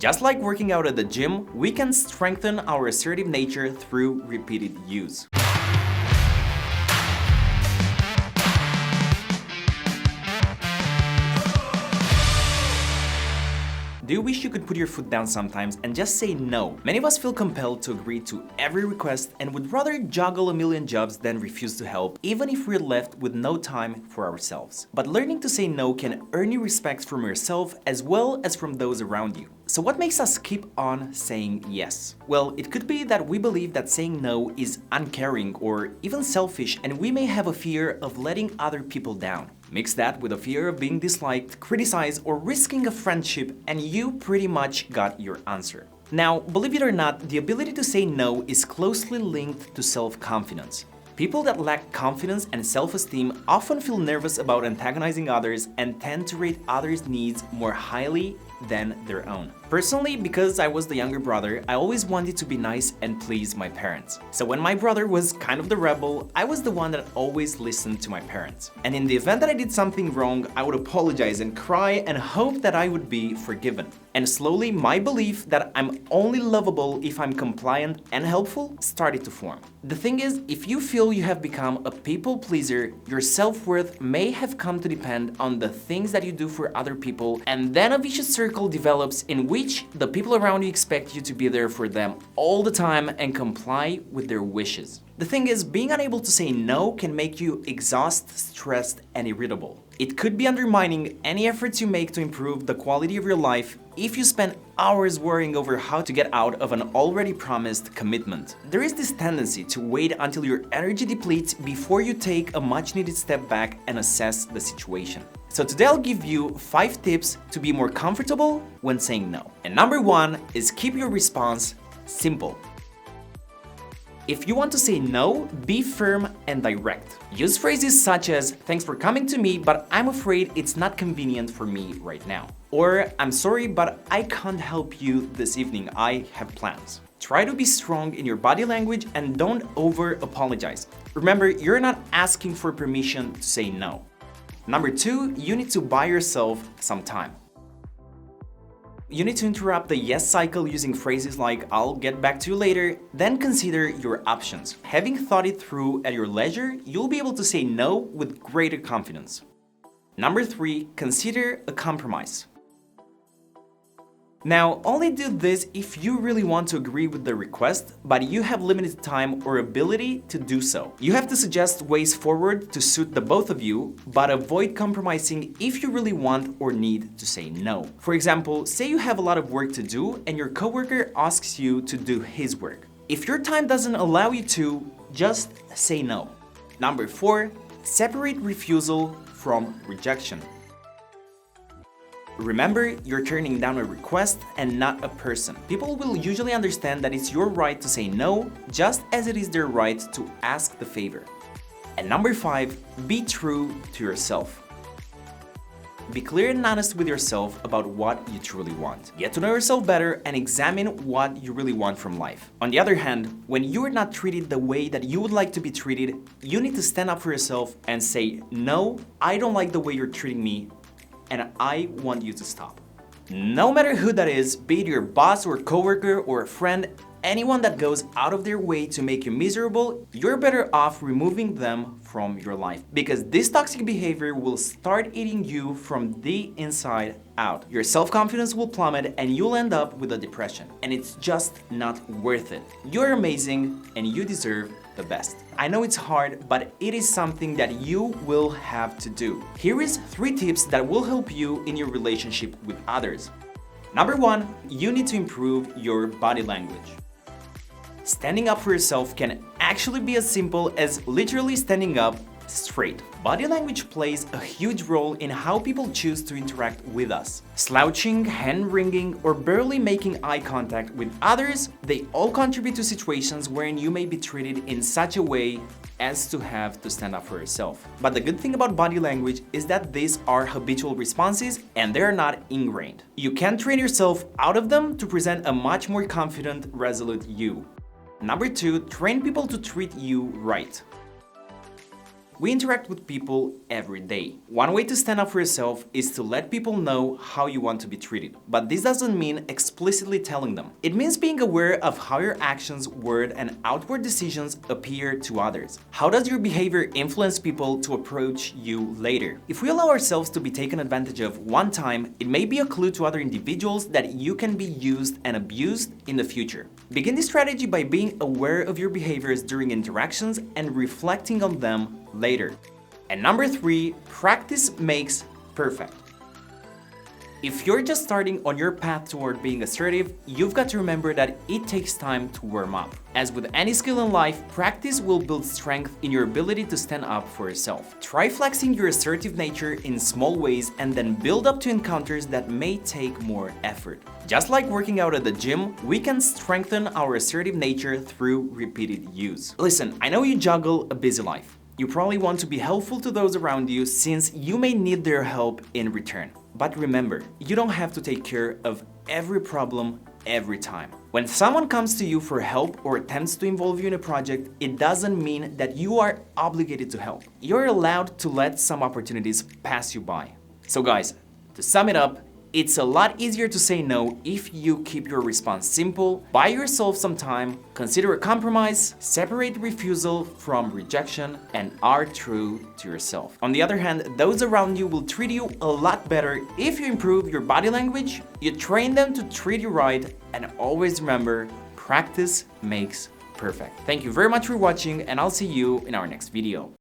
Just like working out at the gym, we can strengthen our assertive nature through repeated use. Do you wish you could put your foot down sometimes and just say no? Many of us feel compelled to agree to every request and would rather juggle a million jobs than refuse to help, even if we're left with no time for ourselves. But learning to say no can earn you respect from yourself as well as from those around you. So what makes us keep on saying yes? Well, it could be that we believe that saying no is uncaring or even selfish, and we may have a fear of letting other people down. Mix that with a fear of being disliked, criticized, or risking a friendship, and you pretty much got your answer. Now, believe it or not, the ability to say no is closely linked to self-confidence. People that lack confidence and self-esteem often feel nervous about antagonizing others and tend to rate others' needs more highly than their own. Personally, because I was the younger brother, I always wanted to be nice and please my parents. So when my brother was kind of the rebel, I was the one that always listened to my parents. And in the event that I did something wrong, I would apologize and cry and hope that I would be forgiven. And slowly, my belief that I'm only lovable if I'm compliant and helpful started to form. The thing is, if you feel you have become a people pleaser, your self-worth may have come to depend on the things that you do for other people, and then a vicious circle develops in which the people around you expect you to be there for them all the time and comply with their wishes. The thing is, being unable to say no can make you exhausted, stressed, and irritable. It could be undermining any efforts you make to improve the quality of your life if you spend hours worrying over how to get out of an already promised commitment. There is this tendency to wait until your energy depletes before you take a much-needed step back and assess the situation. So today I'll give you 5 tips to be more comfortable when saying no. And number 1 is keep your response simple. If you want to say no, be firm and direct. Use phrases such as, "Thanks for coming to me, but I'm afraid it's not convenient for me right now." Or, "I'm sorry, but I can't help you this evening, I have plans." Try to be strong in your body language and don't over-apologize. Remember, you're not asking for permission to say no. Number 2, you need to buy yourself some time. You need to interrupt the yes cycle using phrases like "I'll get back to you later," then consider your options. Having thought it through at your leisure, you'll be able to say no with greater confidence. Number 3, consider a compromise. Now, only do this if you really want to agree with the request, but you have limited time or ability to do so. You have to suggest ways forward to suit the both of you, but avoid compromising if you really want or need to say no. For example, say you have a lot of work to do and your coworker asks you to do his work. If your time doesn't allow you to, just say no. Number 4, separate refusal from rejection. Remember, you're turning down a request and not a person. People will usually understand that it's your right to say no, just as it is their right to ask the favor. And number 5, be true to yourself. Be clear and honest with yourself about what you truly want. Get to know yourself better and examine what you really want from life. On the other hand, when you are not treated the way that you would like to be treated, you need to stand up for yourself and say, "No, I don't like the way you're treating me, and I want you to stop." No matter who that is, be it your boss or coworker or a friend, anyone that goes out of their way to make you miserable, you're better off removing them from your life, because this toxic behavior will start eating you from the inside out. Your self-confidence will plummet and you'll end up with a depression, and it's just not worth it. You're amazing and you deserve the best. I know it's hard, but it is something that you will have to do. Here is 3 tips that will help you in your relationship with others. Number 1, you need to improve your body language. Standing up for yourself can actually be as simple as literally standing up straight. Body language plays a huge role in how people choose to interact with us. Slouching, hand-wringing, or barely making eye contact with others, they all contribute to situations wherein you may be treated in such a way as to have to stand up for yourself. But the good thing about body language is that these are habitual responses and they're not ingrained. You can train yourself out of them to present a much more confident, resolute you. Number 2, train people to treat you right. We interact with people every day. One way to stand up for yourself is to let people know how you want to be treated. But this doesn't mean explicitly telling them. It means being aware of how your actions, word, and outward decisions appear to others. How does your behavior influence people to approach you later? If we allow ourselves to be taken advantage of one time, it may be a clue to other individuals that you can be used and abused in the future. Begin this strategy by being aware of your behaviors during interactions and reflecting on them later. And number 3, practice makes perfect. If you're just starting on your path toward being assertive, you've got to remember that it takes time to warm up. As with any skill in life, practice will build strength in your ability to stand up for yourself. Try flexing your assertive nature in small ways and then build up to encounters that may take more effort. Just like working out at the gym, we can strengthen our assertive nature through repeated use. Listen, I know you juggle a busy life. You probably want to be helpful to those around you since you may need their help in return. But remember, you don't have to take care of every problem every time. When someone comes to you for help or attempts to involve you in a project, it doesn't mean that you are obligated to help. You're allowed to let some opportunities pass you by. So guys, to sum it up, it's a lot easier to say no if you keep your response simple, buy yourself some time, consider a compromise, separate refusal from rejection, and are true to yourself. On the other hand, those around you will treat you a lot better if you improve your body language, you train them to treat you right, and always remember, practice makes perfect. Thank you very much for watching, and I'll see you in our next video.